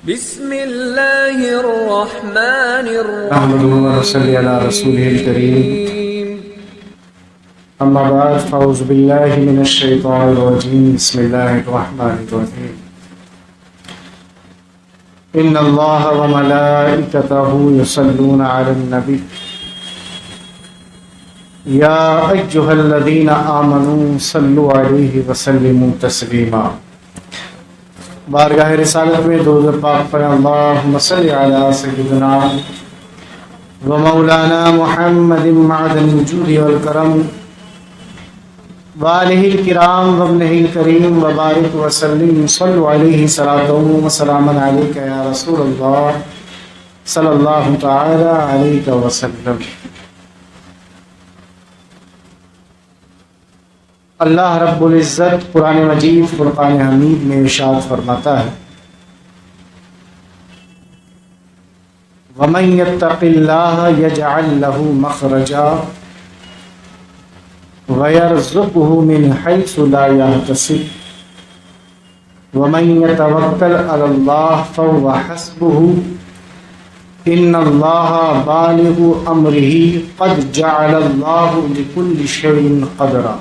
بسم اللہ الرحمن نحمده ونصلي على رسوله الكريم. الرحیم. أما بعد فأعوذ بالله من الشيطان الرجيم. بسم الله الرحمن الرحيم. إن الله وملائكته يصلون على النبي يا أيها الذين آمنوا صلوا عليه وسلموا تسليما. بارگاہ رسالت میں درود پاک پڑھیں. اللہم صل علی سیدنا و مولانا محمد معدن الجود والکرم وآلہ الکرام وابنہ الکریم وبارک وسلم. صلوا علیہ صلاۃ و سلام علیک یا رسول اللہ صلی اللہ تعالی علیہ وسلم. اللہ رب العزت قرآن مجید فرقان حمید میں ارشاد فرماتا ہے وَمَن يَتَّقِ اللَّهَ يَجْعَل لَّهُ مَخْرَجًا وَيَرْزُقْهُ مِنْ حَيْثُ لَا يَحْتَسِبُ وَمَن يَتَوَكَّلْ عَلَى اللَّهِ فَهُوَ حَسْبُهُ إِنَّ اللَّهَ بَالِغُ أَمْرِهِ قَدْ جَعَلَ اللَّهُ لِكُلِّ شَيْءٍ قَدْرًا.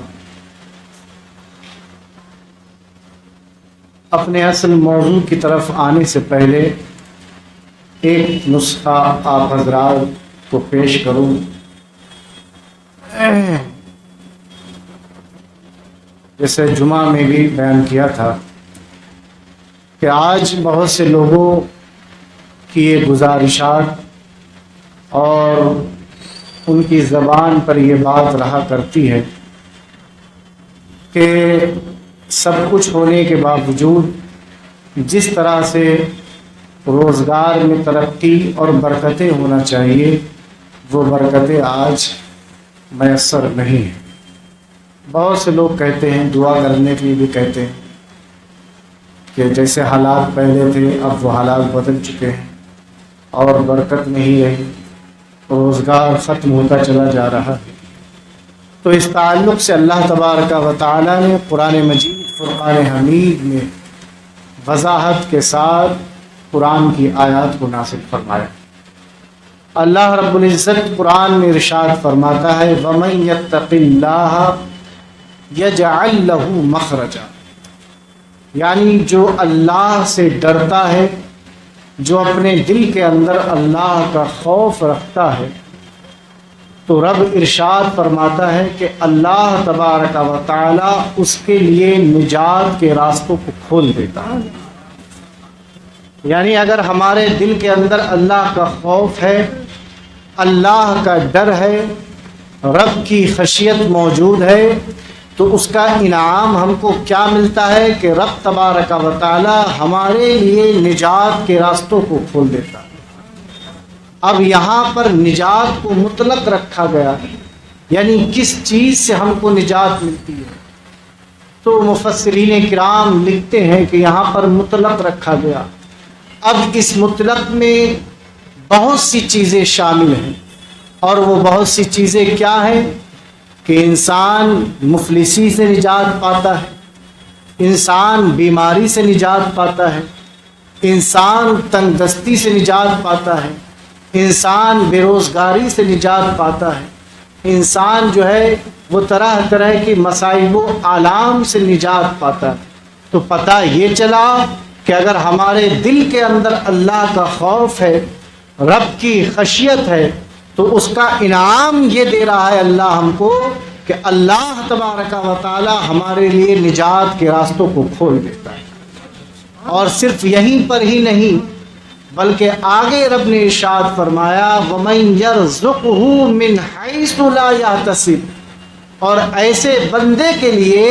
اپنے اصل موضوع کی طرف آنے سے پہلے ایک نسخہ آپ حضرات کو پیش کروں. جیسے جمعہ میں بھی بیان کیا تھا کہ آج بہت سے لوگوں کی یہ گزارشات اور ان کی زبان پر یہ بات رہا کرتی ہے کہ سب کچھ ہونے کے باوجود جس طرح سے روزگار میں ترقی اور برکتیں ہونا چاہیے وہ برکتیں آج میسر نہیں ہیں. بہت سے لوگ کہتے ہیں, دعا کرنے کے لیے بھی کہتے ہیں کہ جیسے حالات پہلے تھے اب وہ حالات بدل چکے ہیں اور برکت نہیں رہی, روزگار ختم ہوتا چلا جا رہا ہے. تو اس تعلق سے اللہ تبارک و تعالی نے قرآن مجید فرقان حمید میں وضاحت کے ساتھ قرآن کی آیات کو نازل فرمایا. اللہ رب العزت قرآن میں ارشاد فرماتا ہے وَمَن يَتَّقِ اللَّهَ يَجْعَل لَّهُ مَخْرَجًا. یعنی جو اللہ سے ڈرتا ہے, جو اپنے دل کے اندر اللہ کا خوف رکھتا ہے, تو رب ارشاد فرماتا ہے کہ اللہ تبارک و تعالی اس کے لیے نجات کے راستوں کو کھول دیتا ہے. یعنی اگر ہمارے دل کے اندر اللہ کا خوف ہے, اللہ کا ڈر ہے, رب کی خشیت موجود ہے, تو اس کا انعام ہم کو کیا ملتا ہے کہ رب تبارک و تعالی ہمارے لیے نجات کے راستوں کو کھول دیتا ہے. اب یہاں پر نجات کو مطلق رکھا گیا ہے, یعنی کس چیز سے ہم کو نجات ملتی ہے. تو مفسرین کرام لکھتے ہیں کہ یہاں پر مطلق رکھا گیا. اب اس مطلق میں بہت سی چیزیں شامل ہیں, اور وہ بہت سی چیزیں کیا ہیں کہ انسان مفلسی سے نجات پاتا ہے, انسان بیماری سے نجات پاتا ہے, انسان تنگ دستی سے نجات پاتا ہے, انسان بے روزگاری سے نجات پاتا ہے, انسان جو ہے وہ طرح طرح کی مصائب و آلام سے نجات پاتا ہے. تو پتہ یہ چلا کہ اگر ہمارے دل کے اندر اللہ کا خوف ہے, رب کی خشیت ہے, تو اس کا انعام یہ دے رہا ہے اللہ ہم کو کہ اللہ تبارک و تعالی ہمارے لیے نجات کے راستوں کو کھول دیتا ہے. اور صرف یہیں پر ہی نہیں بلکہ آگے رب نے ارشاد فرمایا وَمَن يَرْزُقْهُ مِنْ حَيْثُ لَا يَحْتَسِبُ. اور ایسے بندے کے لیے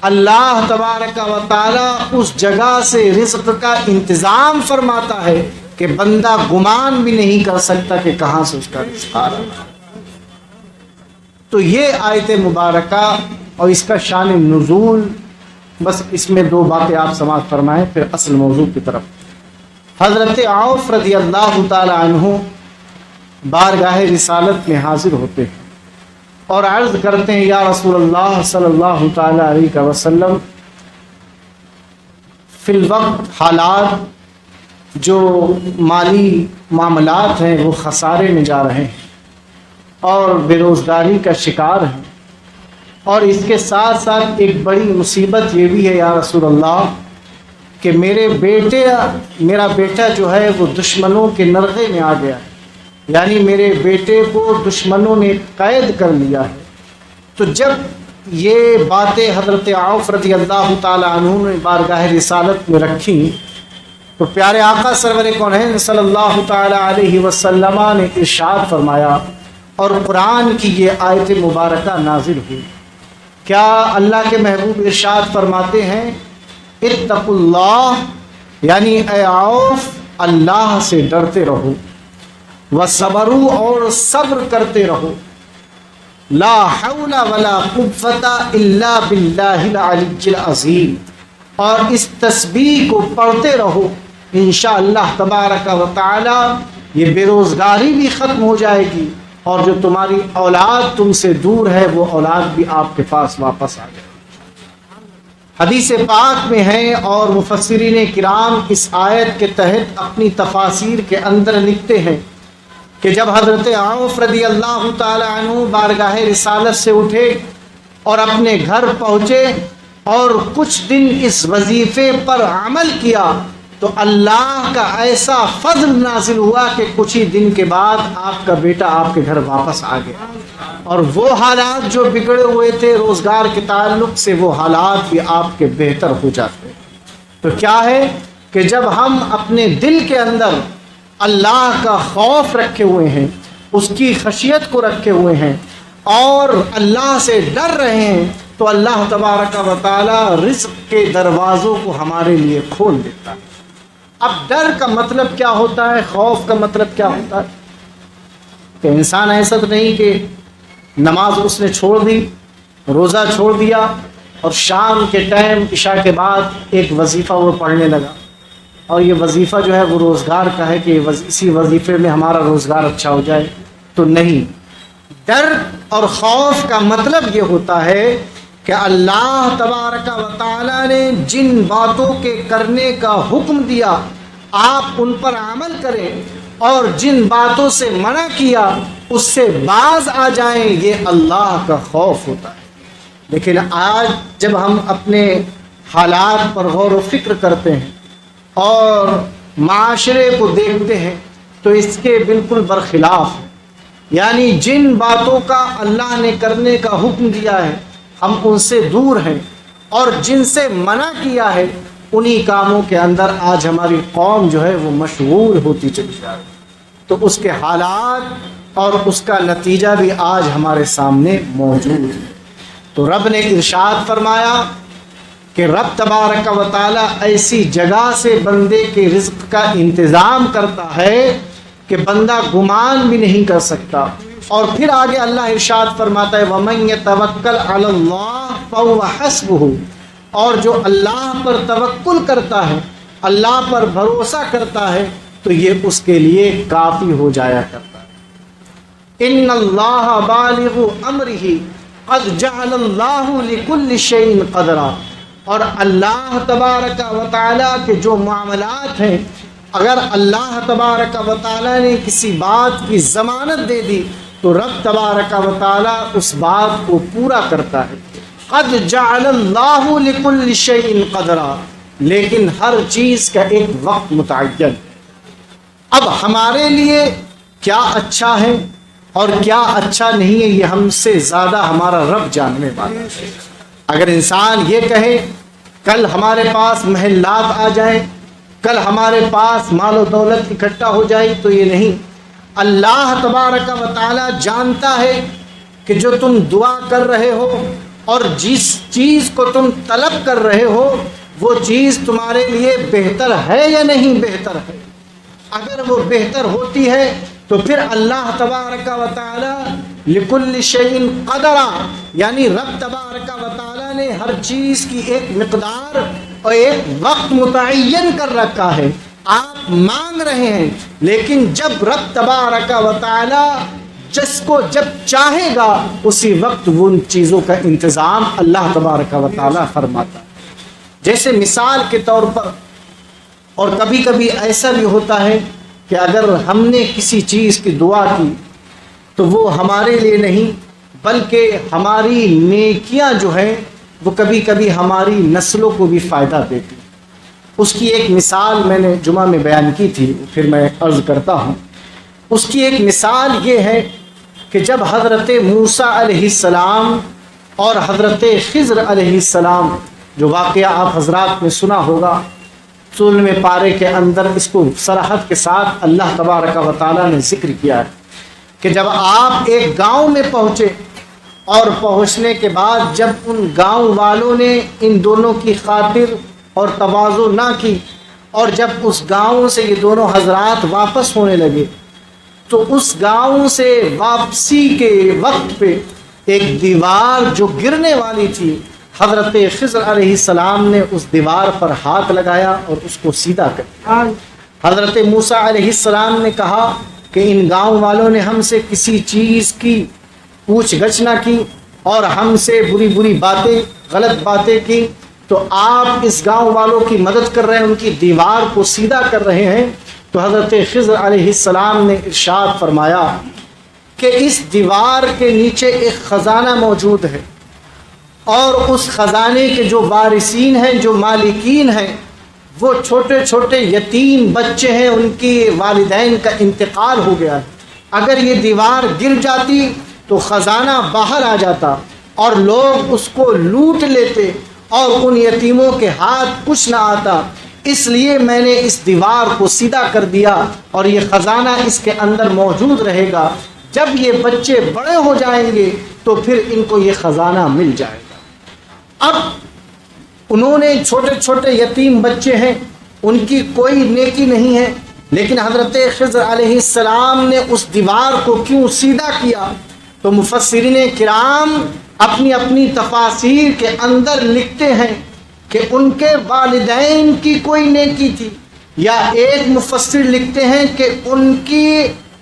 اللہ تبارک و تعالی اس جگہ سے رزق کا انتظام فرماتا ہے کہ بندہ گمان بھی نہیں کر سکتا کہ کہاں سے اس کا رزق آ رہا ہے. تو یہ آیت مبارکہ اور اس کا شان نزول, بس اس میں دو باتیں آپ سماعت فرمائیں پھر اصل موضوع کی طرف. حضرت عوف رضی اللہ تعالی عنہ بارگاہ رسالت میں حاضر ہوتے ہیں اور عرض کرتے ہیں یا رسول اللہ صلی اللہ تعالی علیہ وسلم, فی الوقت حالات جو مالی معاملات ہیں وہ خسارے میں جا رہے ہیں اور بے روزگاری کا شکار ہیں، اور اس کے ساتھ ساتھ ایک بڑی مصیبت یہ بھی ہے یا رسول اللہ کہ میرا بیٹا جو ہے وہ دشمنوں کے نرغے میں آ گیا ہے، یعنی میرے بیٹے کو دشمنوں نے قید کر لیا ہے۔ تو جب یہ باتیں حضرت عوف رضی اللہ تعالی عنہ نے بارگاہ رسالت میں رکھیں تو پیارے آقا سرور کونین صلی اللہ تعالی علیہ وسلم نے ارشاد فرمایا اور قرآن کی یہ آیت مبارکہ نازل ہوئی۔ کیا اللہ کے محبوب ارشاد فرماتے ہیں اتقوا اللہ، یعنی اے عوف اللہ سے ڈرتے رہو، وصبروا اور صبر کرتے رہو، لا حول ولا قوت الا باللہ العلی العظیم، اور اس تسبیح کو پڑھتے رہو، انشاءاللہ تبارک و تعالی یہ بے روزگاری بھی ختم ہو جائے گی اور جو تمہاری اولاد تم سے دور ہے وہ اولاد بھی آپ کے پاس واپس آ جائے۔ حدیث پاک میں ہے اور مفسرین کرام اس آیت کے تحت اپنی تفاسیر کے اندر لکھتے ہیں کہ جب حضرت عوف رضی اللہ تعالی عنہ بارگاہ رسالت سے اٹھے اور اپنے گھر پہنچے اور کچھ دن اس وظیفے پر عمل کیا تو اللہ کا ایسا فضل نازل ہوا کہ کچھ ہی دن کے بعد آپ کا بیٹا آپ کے گھر واپس آ گیا، اور وہ حالات جو بگڑے ہوئے تھے روزگار کے تعلق سے وہ حالات بھی آپ کے بہتر ہو جاتے ہیں۔ تو کیا ہے کہ جب ہم اپنے دل کے اندر اللہ کا خوف رکھے ہوئے ہیں، اس کی خشیت کو رکھے ہوئے ہیں اور اللہ سے ڈر رہے ہیں تو اللہ تبارک و تعالی رزق کے دروازوں کو ہمارے لیے کھول دیتا ہے۔ اب ڈر کا مطلب کیا ہوتا ہے، خوف کا مطلب کیا ہوتا ہے کہ انسان ایسا تو نہیں کہ نماز اس نے چھوڑ دی، روزہ چھوڑ دیا اور شام کے ٹائم عشاء کے بعد ایک وظیفہ وہ پڑھنے لگا اور یہ وظیفہ جو ہے وہ روزگار کا ہے کہ اسی وظیفے میں ہمارا روزگار اچھا ہو جائے، تو نہیں۔ ڈر اور خوف کا مطلب یہ ہوتا ہے کہ اللہ تبارک و تعالی نے جن باتوں کے کرنے کا حکم دیا آپ ان پر عمل کریں اور جن باتوں سے منع کیا اس سے باز آ جائیں، یہ اللہ کا خوف ہوتا ہے۔ لیکن آج جب ہم اپنے حالات پر غور و فکر کرتے ہیں اور معاشرے کو دیکھتے ہیں تو اس کے بالکل برخلاف ہے، یعنی جن باتوں کا اللہ نے کرنے کا حکم دیا ہے ہم ان سے دور ہیں اور جن سے منع کیا ہے انہی کاموں کے اندر آج ہماری قوم جو ہے وہ مشغول ہوتی چلی جا رہی ہے۔ تو اس کے حالات اور اس کا نتیجہ بھی آج ہمارے سامنے موجود ہے۔ تو رب نے ارشاد فرمایا کہ رب تبارک و تعالی ایسی جگہ سے بندے کے رزق کا انتظام کرتا ہے کہ بندہ گمان بھی نہیں کر سکتا۔ اور پھر آگے اللہ ارشاد فرماتا ہے وَمَن يَتَوَكَّلْ عَلَى اللَّهِ فَهُوَ حَسْبُهُ، اور جو اللہ پر توکل کرتا ہے، اللہ پر بھروسہ کرتا ہے تو یہ اس کے لیے کافی ہو جایا کرتا ہے۔ إِنَّ اللَّهَ بَالِغُ أَمْرِهِ قَدْ جَعَلَ اللَّهُ لِكُلِّ شَيْءٍ قَدْرًا، اور اللہ تبارک و تعالیٰ کے جو معاملات ہیں اگر اللہ تبارک و تعالیٰ نے کسی بات کی ضمانت دے دی تو رب تبارک و تعالیٰ اس بات کو پورا کرتا ہے۔ قد جعل اللہ لکل شیء قدرا، لیکن ہر چیز کا ایک وقت متعین۔ اب ہمارے لیے کیا اچھا ہے اور کیا اچھا نہیں ہے یہ ہم سے زیادہ ہمارا رب جاننے والا ہے۔ اگر انسان یہ کہے کل ہمارے پاس محلات آ جائیں، کل ہمارے پاس مال و دولت اکٹھا ہو جائے تو یہ نہیں۔ اللہ تبارک و تعالی جانتا ہے کہ جو تم دعا کر رہے ہو اور جس چیز کو تم طلب کر رہے ہو وہ چیز تمہارے لیے بہتر ہے یا نہیں بہتر ہے۔ اگر وہ بہتر ہوتی ہے تو پھر اللہ تبارک و تعالی لکل شیء قدرا، یعنی رب تبارک و تعالی نے ہر چیز کی ایک مقدار اور ایک وقت متعین کر رکھا ہے۔ آپ مانگ رہے ہیں لیکن جب رب تبارک و تعالی جس کو جب چاہے گا اسی وقت وہ ان چیزوں کا انتظام اللہ تبارک و تعالی فرماتا ہے۔ جیسے مثال کے طور پر اور کبھی کبھی ایسا بھی ہوتا ہے کہ اگر ہم نے کسی چیز کی دعا کی تو وہ ہمارے لیے نہیں بلکہ ہماری نیکیاں جو ہیں وہ کبھی کبھی ہماری نسلوں کو بھی فائدہ دیتی. اس کی ایک مثال میں نے جمعہ میں بیان کی تھی، پھر میں عرض کرتا ہوں. اس کی ایک مثال یہ ہے کہ جب حضرت موسیٰ علیہ السلام اور حضرت خضر علیہ السلام، جو واقعہ آپ حضرات نے سنا ہوگا، سورہ پارے کے اندر اس کو صراحت کے ساتھ اللہ تبارک و تعالیٰ نے ذکر کیا ہے کہ جب آپ ایک گاؤں میں پہنچے اور پہنچنے کے بعد جب ان گاؤں والوں نے ان دونوں کی خاطر اور تواضع نہ کی اور جب اس گاؤں سے یہ دونوں حضرات واپس ہونے لگے تو اس گاؤں سے واپسی کے وقت پہ ایک دیوار جو گرنے والی تھی، حضرت خضر علیہ السلام نے اس دیوار پر ہاتھ لگایا اور اس کو سیدھا کر دیا. حضرت موسیٰ علیہ السلام نے کہا کہ ان گاؤں والوں نے ہم سے کسی چیز کی پوچھ گچھ نہ کی اور ہم سے بری بری باتیں، غلط باتیں کی، تو آپ اس گاؤں والوں کی مدد کر رہے ہیں، ان کی دیوار کو سیدھا کر رہے ہیں. تو حضرت خضر علیہ السلام نے ارشاد فرمایا کہ اس دیوار کے نیچے ایک خزانہ موجود ہے اور اس خزانے کے جو وارثین ہیں، جو مالکین ہیں، وہ چھوٹے چھوٹے یتیم بچے ہیں، ان کی والدین کا انتقال ہو گیا ہے. اگر یہ دیوار گر جاتی تو خزانہ باہر آ جاتا اور لوگ اس کو لوٹ لیتے اور ان یتیموں کے ہاتھ کچھ نہ آتا. اس لیے میں نے اس دیوار کو سیدھا کر دیا اور یہ خزانہ اس کے اندر موجود رہے گا. جب یہ بچے بڑے ہو جائیں گے تو پھر ان کو یہ خزانہ مل جائے گا. اب انہوں نے چھوٹے چھوٹے یتیم بچے ہیں، ان کی کوئی نیکی نہیں ہے، لیکن حضرت خضر علیہ السلام نے اس دیوار کو کیوں سیدھا کیا؟ تو مفسرین کرام اپنی اپنی تفاسیر کے اندر لکھتے ہیں کہ ان کے والدین کی کوئی نیکی تھی، یا ایک مفسر لکھتے ہیں کہ ان کی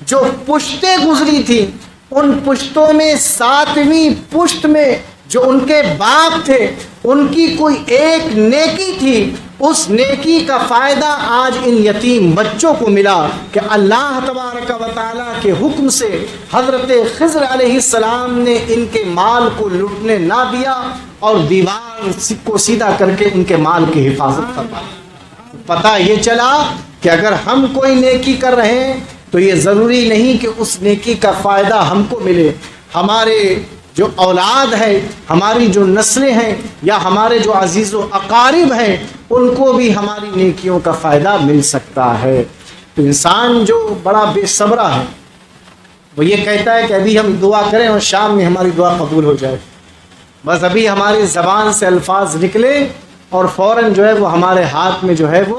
جو پشتیں گزری تھیں، ان پشتوں میں 7ویں پشت میں جو ان کے باپ تھے ان کی کوئی ایک نیکی تھی. اس نیکی کا فائدہ آج ان یتیم بچوں کو ملا کہ اللہ تبارک و تعالیٰ کے حکم سے حضرت خضر علیہ السلام نے ان کے مال کو لوٹنے نہ دیا اور دیوار کو سیدھا کر کے ان کے مال کی حفاظت فرمائی. پتہ یہ چلا کہ اگر ہم کوئی نیکی کر رہے ہیں تو یہ ضروری نہیں کہ اس نیکی کا فائدہ ہم کو ملے، ہمارے جو اولاد ہے، ہماری جو نسلیں ہیں، یا ہمارے جو عزیز و اقارب ہیں، ان کو بھی ہماری نیکیوں کا فائدہ مل سکتا ہے. تو انسان جو بڑا بے صبرہ ہے وہ یہ کہتا ہے کہ ابھی ہم دعا کریں اور شام میں ہماری دعا قبول ہو جائے، بس ابھی ہماری زبان سے الفاظ نکلے اور فوراً جو ہے وہ ہمارے ہاتھ میں جو ہے وہ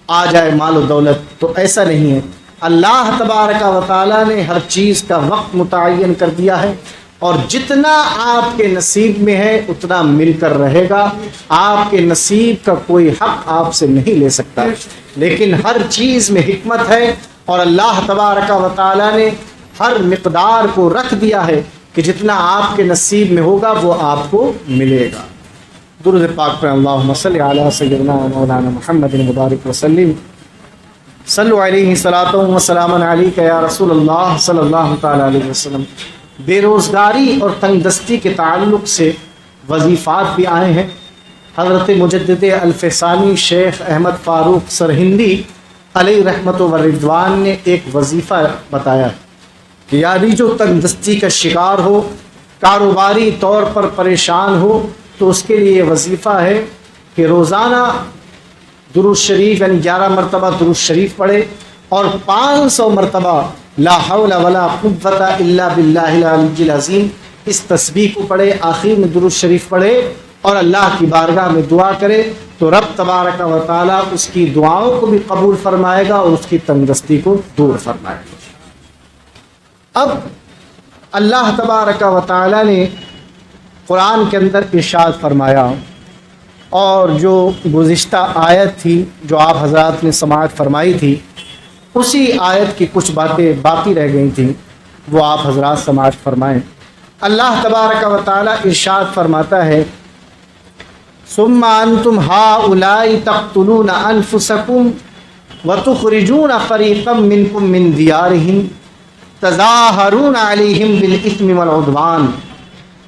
آ جائے مال و دولت. تو ایسا نہیں ہے. اللہ تبارک و تعالیٰ نے ہر چیز کا وقت متعین کر دیا ہے اور جتنا آپ کے نصیب میں ہے اتنا مل کر رہے گا. آپ کے نصیب کا کوئی حق آپ سے نہیں لے سکتا، لیکن ہر چیز میں حکمت ہے اور اللہ تبارک و تعالیٰ نے ہر مقدار کو رکھ دیا ہے کہ جتنا آپ کے نصیب میں ہوگا وہ آپ کو ملے گا. درود پاک پر اللہم صلی علی سیدنا و مولانا محمد مبارک وسلم. صلو علیہ صلاۃ و سلام علیک یا رسول اللہ صلی اللہ تعالی علیہ وسلم. بے روزگاری اور تنگ دستی کے تعلق سے وظیفات بھی آئے ہیں. حضرت مجدد الفسانی شیخ احمد فاروق سرہندی علیہ رحمت و رضوان نے ایک وظیفہ بتایا کہ یعنی جو تنگ دستی کا شکار ہو، کاروباری طور پر پریشان ہو، تو اس کے لیے یہ وظیفہ ہے کہ روزانہ درود شریف یعنی 11 مرتبہ درود شریف پڑھے اور 500 مرتبہ لا حول ولا قوت الا باللہ العلی العظیم اس تسبیح کو پڑھے، آخر میں درود شریف پڑھے اور اللہ کی بارگاہ میں دعا کرے تو رب تبارک و تعالیٰ اس کی دعاؤں کو بھی قبول فرمائے گا اور اس کی تنگ دستی کو دور فرمائے گا. اب اللہ تبارک و تعالیٰ نے قرآن کے اندر ارشاد فرمایا، اور جو گزشتہ آیت تھی جو آپ حضرات نے سماعت فرمائی تھی اسی آیت کی کچھ باتیں باقی رہ گئی تھیں، وہ آپ حضرات سماعت فرمائیں. اللہ تبارک و تعالیٰ ارشاد فرماتا ہے ثم انتم هؤلاء تقتلون انفسکم وتخرجون فریقا منکم من دیارہم تظاہرون علیہم بالاثم والعدوان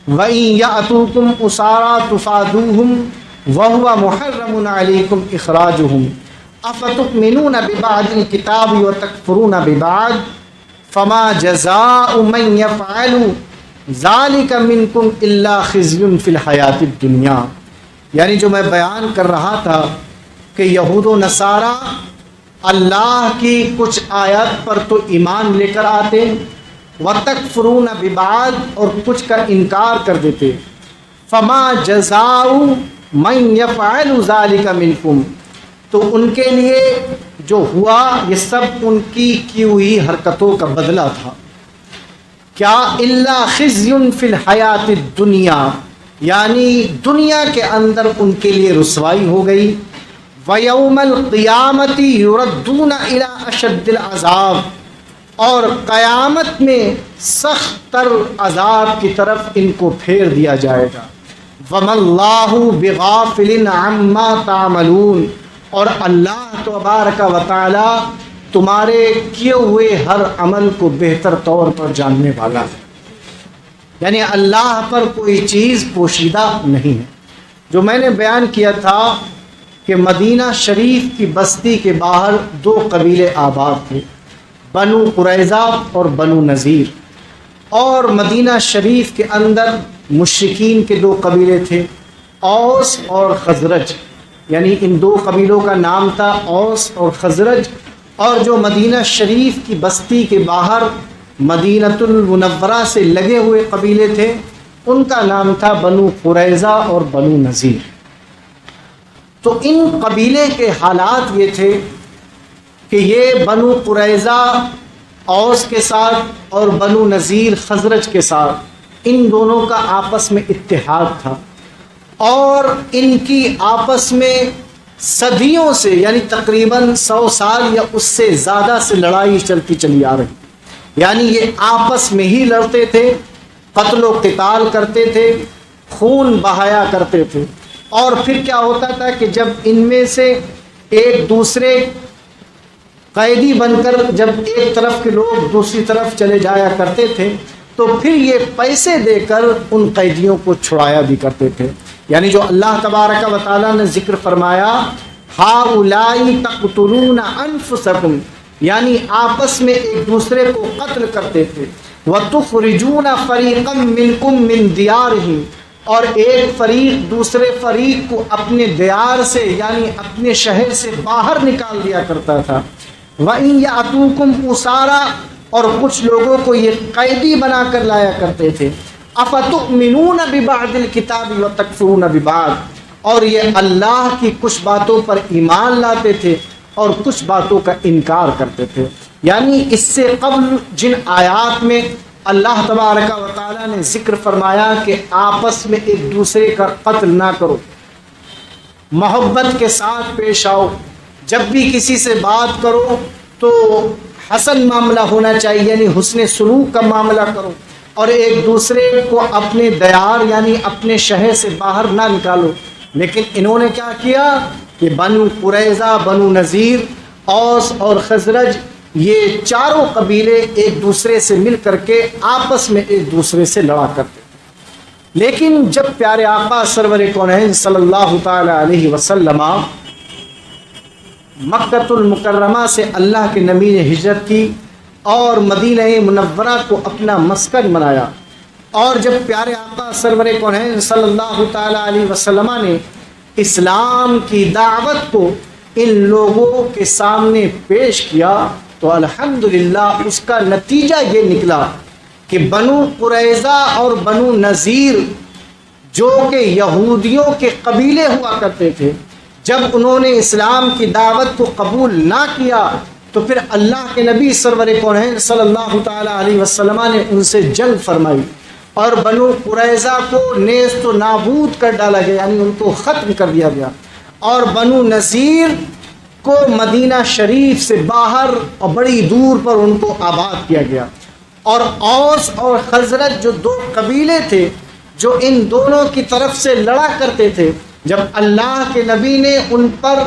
وَإِن يَأْتُوكُمْ أُسَارَىٰ تُفَادُوهُمْ وَهُوَ مُحَرَّمٌ عَلَيْكُمْ إِخْرَاجُهُمْ أَفَتُؤْمِنُونَ بِبَعْضِ الْكِتَابِ وَتَكْفُرُونَ بِبَعْضٍ فَمَا جَزَاءُ مَن يَفْعَلُ ذَلِكَ مِنكُمْ إِلَّا خِزْيٌ فِي الْحَيَاةِ الدُّنْيَا. یعنی جو میں بیان کر رہا تھا کہ یہود و نصارہ اللہ کی کچھ آیات پر تو ایمان لے کر آتے وَتَكْفُرُونَ بِبَعْضٍ اور کچھ کا انکار کر دیتے. فَمَا جَزَاءُ مَن يَفْعَلُ ذَلِكَ مِنكُمْ تو ان کے لیے جو ہوا یہ سب ان کی ہوئی حرکتوں کا بدلہ تھا. کیا إِلَّا خِزْيٌ فِي الْحَيَاةِ الدُّنْيَا یعنی دنیا کے اندر ان کے لیے رسوائی ہو گئی. وَيَوْمَ الْقِيَامَةِ يُرَدُّونَ إِلَىٰ أَشَدِّ الْعَذَابِ اور قیامت میں سخت تر عذاب کی طرف ان کو پھیر دیا جائے گا. وَمَا اللَّهُ بِغَافِلٍ عَمَّا تَعْمَلُونَ اور اللہ تبارک و تعالی تمہارے کیے ہوئے ہر عمل کو بہتر طور پر جاننے والا ہے. یعنی اللہ پر کوئی چیز پوشیدہ نہیں ہے. جو میں نے بیان کیا تھا کہ مدینہ شریف کی بستی کے باہر دو قبیلے آباد تھے، بنو قریظہ اور بنو نذیر، اور مدینہ شریف کے اندر مشرکین کے دو قبیلے تھے، اوس اور خزرج. یعنی ان دو قبیلوں کا نام تھا اوس اور خزرج. اور جو مدینہ شریف کی بستی کے باہر مدینۃ المنورہ سے لگے ہوئے قبیلے تھے ان کا نام تھا بنو قریظہ اور بنو نذیر. تو ان قبیلے کے حالات یہ تھے کہ یہ بنو قریظہ اوس کے ساتھ اور بنو نذیر خزرج کے ساتھ ان دونوں کا آپس میں اتحاد تھا، اور ان کی آپس میں صدیوں سے یعنی تقریباً 100 سال یا اس سے زیادہ سے لڑائی چلتی چلی آ رہی. یعنی یہ آپس میں ہی لڑتے تھے، قتل و قتال کرتے تھے، خون بہایا کرتے تھے. اور پھر کیا ہوتا تھا کہ جب ان میں سے ایک دوسرے قیدی بن کر جب ایک طرف کے لوگ دوسری طرف چلے جایا کرتے تھے تو پھر یہ پیسے دے کر ان قیدیوں کو چھڑایا بھی کرتے تھے. یعنی جو اللہ تبارک و تعالیٰ نے ذکر فرمایا ہؤلاء تقتلون انفسکم یعنی آپس میں ایک دوسرے کو قتل کرتے تھے. وتخرجون فریقا منکم من دیارہم اور ایک فریق دوسرے فریق کو اپنے دیار سے یعنی اپنے شہر سے باہر نکال دیا کرتا تھا. وَإِن يَأْتُوكُمْ أُسَارَىٰ اور کچھ لوگوں کو یہ قیدی بنا کر لایا کرتے تھے. أَفَتُؤْمِنُونَ بِبَعْضِ الْكِتَابِ وَتَكْفُرُونَ بِبَعْضٍ اور یہ اللہ کی کچھ باتوں پر ایمان لاتے تھے اور کچھ باتوں کا انکار کرتے تھے. یعنی اس سے قبل جن آیات میں اللہ تبارک و تعالیٰ نے ذکر فرمایا کہ آپس میں ایک دوسرے کا قتل نہ کرو، محبت کے ساتھ پیش آؤ، جب بھی کسی سے بات کرو تو حسن معاملہ ہونا چاہیے یعنی حسن سلوک کا معاملہ کرو، اور ایک دوسرے کو اپنے دیار یعنی اپنے شہر سے باہر نہ نکالو. لیکن انہوں نے کیا کیا کہ بنو قریظہ، بنو نذیر، اوس اور خزرج یہ چاروں قبیلے ایک دوسرے سے مل کر کے آپس میں ایک دوسرے سے لڑا کرتے تھے. لیکن جب پیارے آقا سرور کونین صلی اللہ تعالی علیہ وسلم مکۃ المکرمہ سے اللہ کے نبی نے ہجرت کی اور مدینہ منورہ کو اپنا مسکن بنایا، اور جب پیارے آقا سرور کونین صلی اللہ تعالی علیہ وسلم نے اسلام کی دعوت کو ان لوگوں کے سامنے پیش کیا تو الحمدللہ اس کا نتیجہ یہ نکلا کہ بنو قریظہ اور بنو نذیر جو کہ یہودیوں کے قبیلے ہوا کرتے تھے، جب انہوں نے اسلام کی دعوت کو قبول نہ کیا تو پھر اللہ کے نبی سرور کونین صلی اللہ تعالی علیہ وسلم نے ان سے جنگ فرمائی اور بنو قریظہ کو نیست و نابود کر ڈالا گیا یعنی ان کو ختم کر دیا گیا، اور بنو نذیر کو مدینہ شریف سے باہر اور بڑی دور پر ان کو آباد کیا گیا. اور اوس اور خزرج جو دو قبیلے تھے جو ان دونوں کی طرف سے لڑا کرتے تھے جب اللہ کے نبی نے ان پر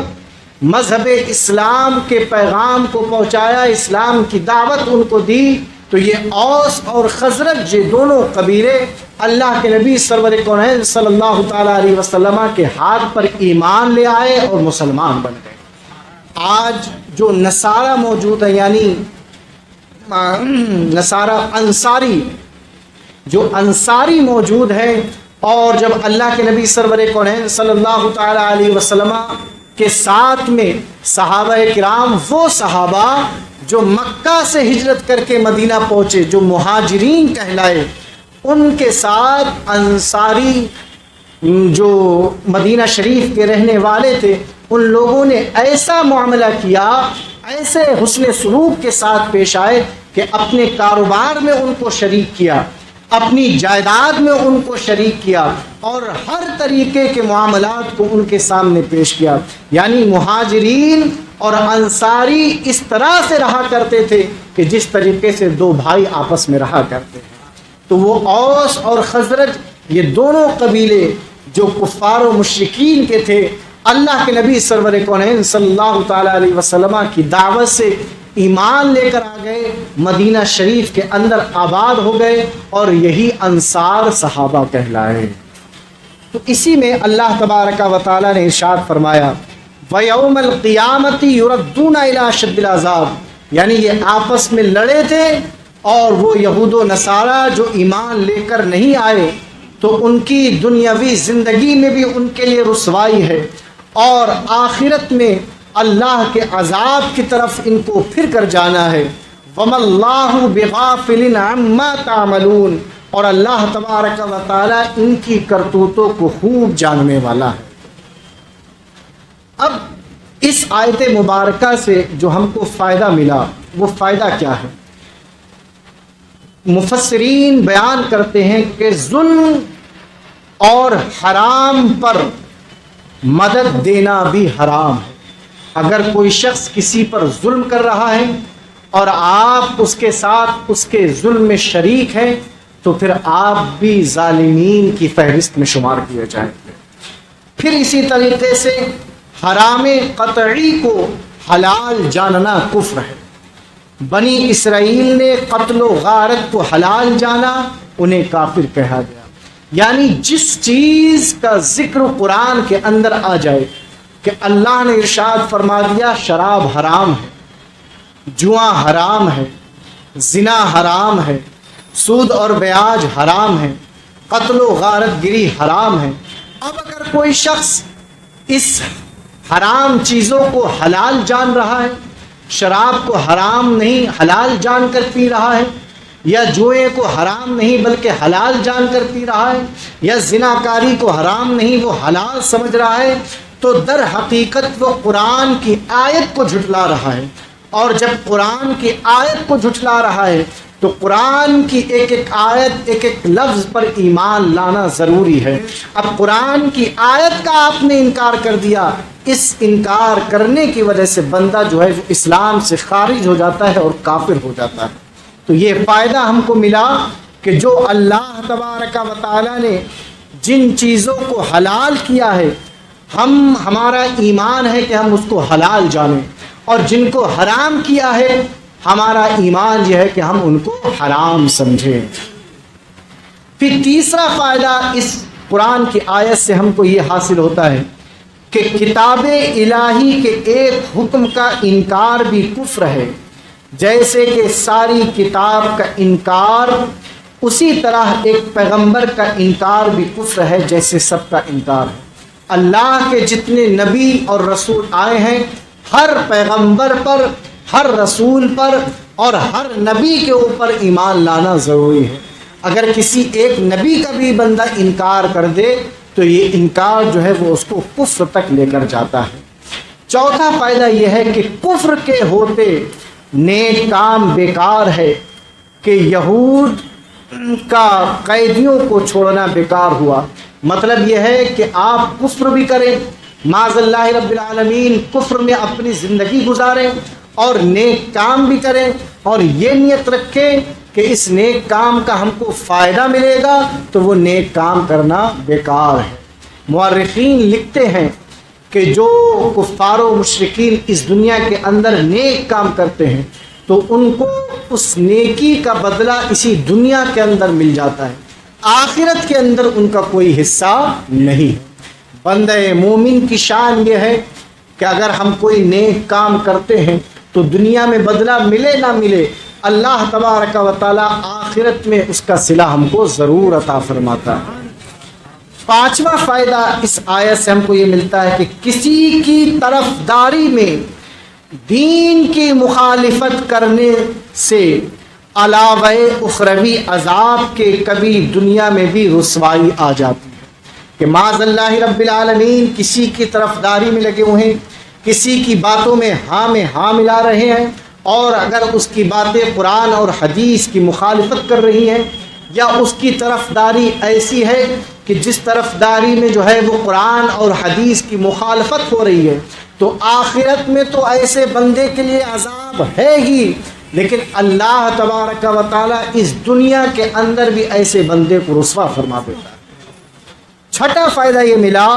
مذہب اسلام کے پیغام کو پہنچایا، اسلام کی دعوت ان کو دی، تو یہ اوس اور خزرج، یہ دونوں قبیلے اللہ کے نبی سرور کونین صلی اللہ تعالیٰ علیہ وسلم کے ہاتھ پر ایمان لے آئے اور مسلمان بن گئے۔ آج جو نصارہ موجود ہیں، یعنی نصارہ انصاری، جو انصاری موجود ہیں، اور جب اللہ کے نبی سرور کونین صلی اللہ تعالیٰ علیہ وسلم کے ساتھ میں صحابہ کرام، وہ صحابہ جو مکہ سے ہجرت کر کے مدینہ پہنچے، جو مہاجرین کہلائے، ان کے ساتھ انصاری جو مدینہ شریف کے رہنے والے تھے، ان لوگوں نے ایسا معاملہ کیا، ایسے حسن سلوک کے ساتھ پیش آئے کہ اپنے کاروبار میں ان کو شریک کیا، اپنی جائیداد میں ان کو شریک کیا، اور ہر طریقے کے معاملات کو ان کے سامنے پیش کیا۔ یعنی مہاجرین اور انصاری اس طرح سے رہا کرتے تھے کہ جس طریقے سے دو بھائی آپس میں رہا کرتے ہیں۔ تو وہ اوس اور خزرج، یہ دونوں قبیلے جو کفار و مشرکین کے تھے، اللہ کے نبی سرور کونین صلی اللہ تعالیٰ علیہ وسلم کی دعوت سے ایمان لے کر آ گئے، مدینہ شریف کے اندر آباد ہو گئے، اور یہی انصار صحابہ کہلائے۔ تو اسی میں اللہ تبارک و تعالیٰ نے ارشاد فرمایا، وَيَوْمَ الْقِيَامَةِ يُرَدُّونَ إِلَىٰ شَدِّ الْعَذَابِ، یعنی یہ آپس میں لڑے تھے، اور وہ یہود و نصارہ جو ایمان لے کر نہیں آئے، تو ان کی دنیاوی زندگی میں بھی ان کے لیے رسوائی ہے، اور آخرت میں اللہ کے عذاب کی طرف ان کو پھر کر جانا ہے۔ وَمَا اللَّهُ بِغَافِلٍ عَمَّا تَعْمَلُونَ، اور اللہ تبارک و تعالیٰ ان کی کرتوتوں کو خوب جاننے والا ہے۔ اب اس آیت مبارکہ سے جو ہم کو فائدہ ملا، وہ فائدہ کیا ہے؟ مفسرین بیان کرتے ہیں کہ ظلم اور حرام پر مدد دینا بھی حرام ہے۔ اگر کوئی شخص کسی پر ظلم کر رہا ہے اور آپ اس کے ساتھ اس کے ظلم میں شریک ہیں، تو پھر آپ بھی ظالمین کی فہرست میں شمار کیے جائیں گے۔ پھر اسی طریقے سے حرام قطعی کو حلال جاننا کفر ہے۔ بنی اسرائیل نے قتل و غارت کو حلال جانا، انہیں کافر کہا گیا۔ یعنی جس چیز کا ذکر قرآن کے اندر آ جائے کہ اللہ نے ارشاد فرما دیا شراب حرام ہے، جوا حرام ہے، زنا حرام ہے، سود اور بیاج حرام ہے، قتل و غارت گری حرام ہے، اب اگر کوئی شخص اس حرام چیزوں کو حلال جان رہا ہے، شراب کو حرام نہیں حلال جان کر پی رہا ہے، یا جوئے کو حرام نہیں بلکہ حلال جان کر پی رہا ہے، یا زناکاری کو حرام نہیں وہ حلال سمجھ رہا ہے، تو در حقیقت وہ قرآن کی آیت کو جھٹلا رہا ہے۔ اور جب قرآن کی آیت کو جھٹلا رہا ہے تو قرآن کی ایک ایک آیت، ایک ایک لفظ پر ایمان لانا ضروری ہے۔ اب قرآن کی آیت کا آپ نے انکار کر دیا، اس انکار کرنے کی وجہ سے بندہ جو ہے وہ اسلام سے خارج ہو جاتا ہے اور کافر ہو جاتا ہے۔ تو یہ فائدہ ہم کو ملا کہ جو اللہ تبارک و تعالیٰ نے جن چیزوں کو حلال کیا ہے، ہمارا ایمان ہے کہ ہم اس کو حلال جانیں، اور جن کو حرام کیا ہے ہمارا ایمان یہ ہے کہ ہم ان کو حرام سمجھیں۔ پھر تیسرا فائدہ اس قرآن کی آیت سے ہم کو یہ حاصل ہوتا ہے کہ کتاب الہی کے ایک حکم کا انکار بھی کفر ہے۔ جیسے کہ ساری کتاب کا انکار، اسی طرح ایک پیغمبر کا انکار بھی کفر ہے جیسے سب کا انکار ہے۔ اللہ کے جتنے نبی اور رسول آئے ہیں، ہر پیغمبر پر، ہر رسول پر اور ہر نبی کے اوپر ایمان لانا ضروری ہے۔ اگر کسی ایک نبی کا بھی بندہ انکار کر دے تو یہ انکار جو ہے وہ اس کو کفر تک لے کر جاتا ہے۔ چوتھا فائدہ یہ ہے کہ کفر کے ہوتے نیک کام بیکار ہے، کہ یہود کا قیدیوں کو چھوڑنا بیکار ہوا۔ مطلب یہ ہے کہ آپ کفر بھی کریں، معاذ اللہ رب العالمین کفر میں اپنی زندگی گزاریں، اور نیک کام بھی کریں، اور یہ نیت رکھیں کہ اس نیک کام کا ہم کو فائدہ ملے گا، تو وہ نیک کام کرنا بیکار ہے۔ مورخین لکھتے ہیں کہ جو کفار و مشرکین اس دنیا کے اندر نیک کام کرتے ہیں تو ان کو اس نیکی کا بدلہ اسی دنیا کے اندر مل جاتا ہے، آخرت کے اندر ان کا کوئی حصہ نہیں۔ بندہ مومن کی شان یہ ہے کہ اگر ہم کوئی نیک کام کرتے ہیں تو دنیا میں بدلہ ملے نہ ملے، اللہ تبارک و تعالی آخرت میں اس کا صلہ ہم کو ضرور عطا فرماتا ہے۔ پانچواں فائدہ اس آیت سے ہم کو یہ ملتا ہے کہ کسی کی طرفداری میں دین کی مخالفت کرنے سے علاوہ اخروی عذاب کے کبھی دنیا میں بھی رسوائی آ جاتی ہے کہ معاذ اللہ رب العالمین کسی کی طرفداری میں لگے ہوئے ہیں، کسی کی باتوں میں ہاں ملا رہے ہیں، اور اگر اس کی باتیں قرآن اور حدیث کی مخالفت کر رہی ہیں یا اس کی طرفداری ایسی ہے کہ جس طرفداری میں جو ہے وہ قرآن اور حدیث کی مخالفت ہو رہی ہے، تو آخرت میں تو ایسے بندے کے لیے عذاب ہے ہی، لیکن اللہ تبارک و تعالیٰ اس دنیا کے اندر بھی ایسے بندے کو رسوا فرما دیتا ہے۔ چھٹا فائدہ یہ ملا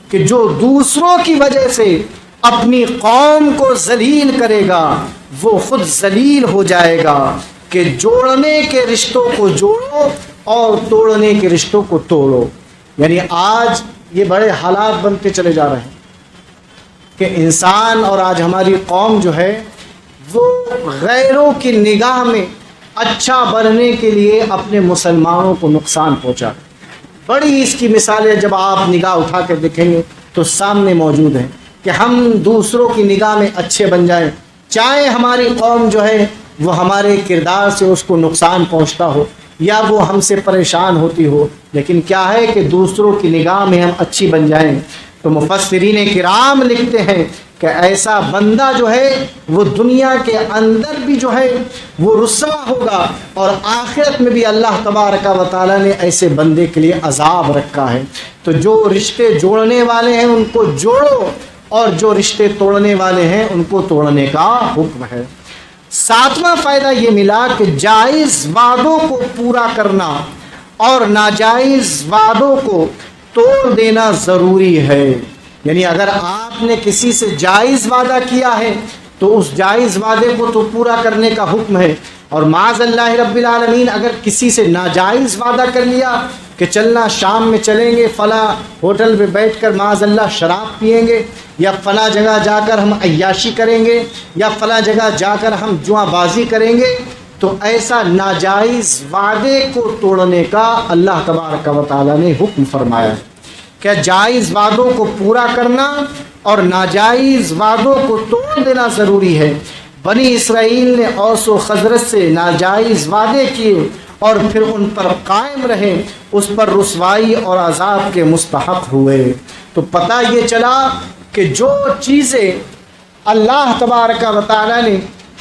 کہ جو دوسروں کی وجہ سے اپنی قوم کو ذلیل کرے گا وہ خود ذلیل ہو جائے گا کہ جوڑنے کے رشتوں کو جوڑو اور توڑنے کے رشتوں کو توڑو۔ یعنی آج یہ بڑے حالات بنتے چلے جا رہے ہیں کہ انسان اور آج ہماری قوم جو ہے وہ غیروں کی نگاہ میں اچھا بننے کے لیے اپنے مسلمانوں کو نقصان پہنچا۔ بڑی اس کی مثالیں جب آپ نگاہ اٹھا کے دیکھیں گے تو سامنے موجود ہیں کہ ہم دوسروں کی نگاہ میں اچھے بن جائیں، چاہے ہماری قوم جو ہے وہ ہمارے کردار سے اس کو نقصان پہنچتا ہو یا وہ ہم سے پریشان ہوتی ہو، لیکن کیا ہے کہ دوسروں کی نگاہ میں ہم اچھی بن جائیں۔ تو مفسرین کرام لکھتے ہیں کہ ایسا بندہ جو ہے وہ دنیا کے اندر بھی جو ہے وہ رسوا ہوگا، اور آخرت میں بھی اللہ تبارک و تعالیٰ نے ایسے بندے کے لیے عذاب رکھا ہے۔ تو جو رشتے جوڑنے والے ہیں ان کو جوڑو، اور جو رشتے توڑنے والے ہیں ان کو توڑنے کا حکم ہے۔ ساتواں فائدہ یہ ملا کہ جائز وعدوں کو پورا کرنا اور ناجائز وعدوں کو توڑ دینا ضروری ہے۔ یعنی اگر آپ نے کسی سے جائز وعدہ کیا ہے تو اس جائز وعدے کو تو پورا کرنے کا حکم ہے، اور معاذ اللہ رب العالمین اگر کسی سے ناجائز وعدہ کر لیا کہ چلنا شام میں چلیں گے فلاں ہوٹل میں بیٹھ کر معاذ اللہ شراب پئیں گے، یا فلاں جگہ جا کر ہم عیاشی کریں گے، یا فلاں جگہ جا کر ہم جوا بازی کریں گے، تو ایسا ناجائز وعدے کو توڑنے کا اللہ تبارک و تعالیٰ نے حکم فرمایا ہے کہ جائز وعدوں کو پورا کرنا اور ناجائز وعدوں کو توڑ دینا ضروری ہے۔ بنی اسرائیل نے اوس و خزرج سے ناجائز وعدے کیے اور پھر ان پر قائم رہے، اس پر رسوائی اور عذاب کے مستحق ہوئے۔ تو پتہ یہ چلا کہ جو چیزیں اللہ تبارک و تعالیٰ نے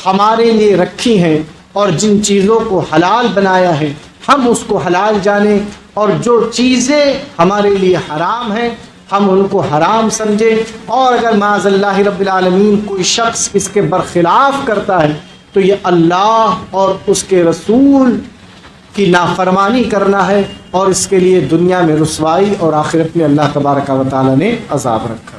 ہمارے لیے رکھی ہیں اور جن چیزوں کو حلال بنایا ہے ہم اس کو حلال جانیں، اور جو چیزیں ہمارے لیے حرام ہیں ہم ان کو حرام سمجھیں، اور اگر معاذ اللہ رب العالمین کوئی شخص اس کے برخلاف کرتا ہے تو یہ اللہ اور اس کے رسول کی نافرمانی کرنا ہے، اور اس کے لیے دنیا میں رسوائی اور آخرت میں اللہ تبارک و تعالیٰ نے عذاب رکھا۔